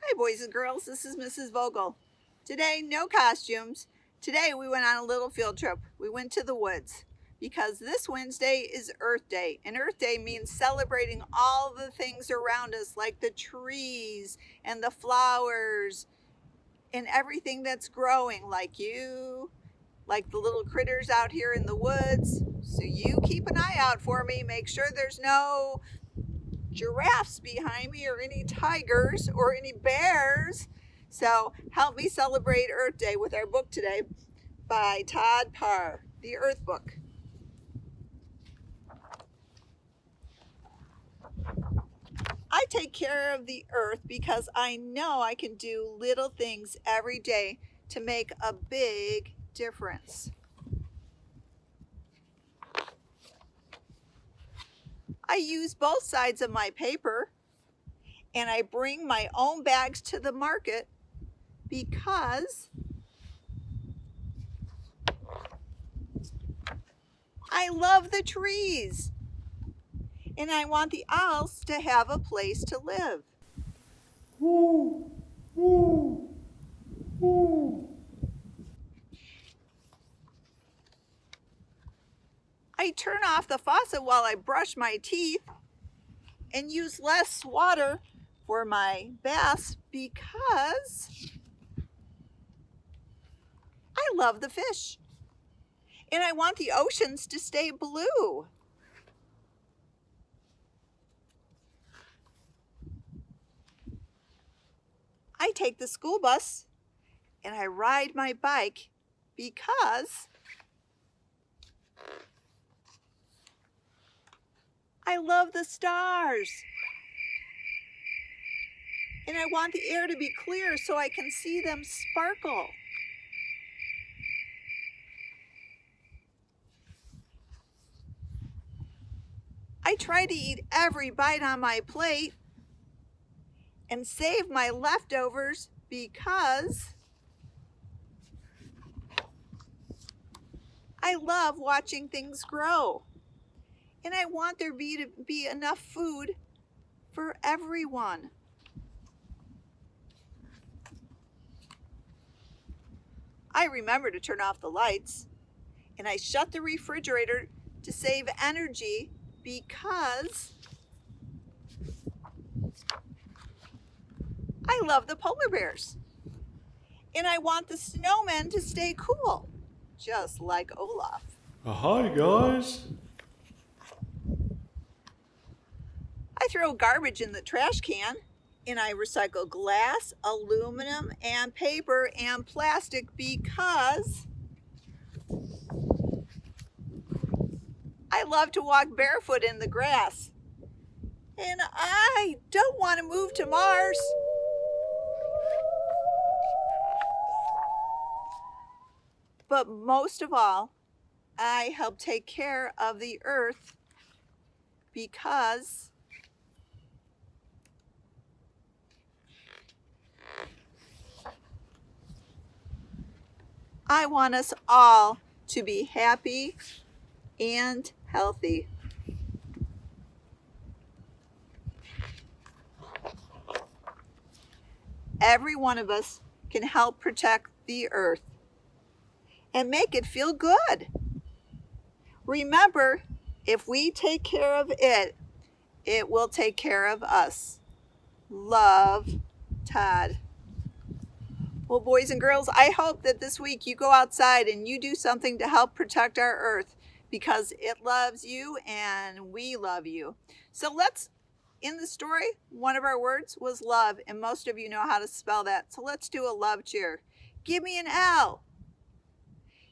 Hi boys and girls, this is Mrs. Vogel. Today, no costumes. Today we went on a little field trip. We went to the woods because this Wednesday is Earth Day. And Earth Day means celebrating all the things around us like the trees and the flowers and everything that's growing like you, like the little critters out here in the woods. So you keep an eye out for me. Make sure there's no giraffes behind me or any tigers or any bears. So help me celebrate Earth Day with our book today by Todd Parr, the Earth Book. I take care of the earth because I know I can do little things every day to make a big difference. I use both sides of my paper and I bring my own bags to the market because I love the trees and I want the owls to have a place to live. Woo, woo, woo. I turn off the faucet while I brush my teeth and use less water for my baths because I love the fish and I want the oceans to stay blue. I take the school bus and I ride my bike because I love the stars. And I want the air to be clear so I can see them sparkle. I try to eat every bite on my plate and save my leftovers because I love watching things grow. And I want there to be enough food for everyone. I remember to turn off the lights and I shut the refrigerator to save energy because I love the polar bears. And I want the snowmen to stay cool, just like Olaf. Hi guys. I throw garbage in the trash can and I recycle glass, aluminum, and paper and plastic because I love to walk barefoot in the grass. And I don't want to move to Mars. But most of all, I help take care of the earth because I want us all to be happy and healthy. Every one of us can help protect the earth and make it feel good. Remember, if we take care of it, it will take care of us. Love, Todd. Well, boys and girls, I hope that this week you go outside and you do something to help protect our earth because it loves you and we love you. So in the story, one of our words was love, and most of you know how to spell that. So let's do a love cheer. Give me an L.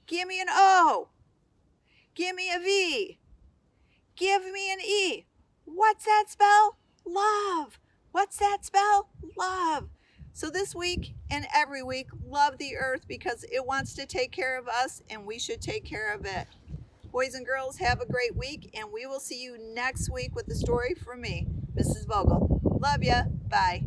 Give me an O. Give me a V. Give me an E. What's that spell? Love. What's that spell? Love. So this week and every week, love the earth because it wants to take care of us and we should take care of it. Boys and girls, have a great week and we will see you next week with a story from me, Mrs. Vogel. Love ya. Bye.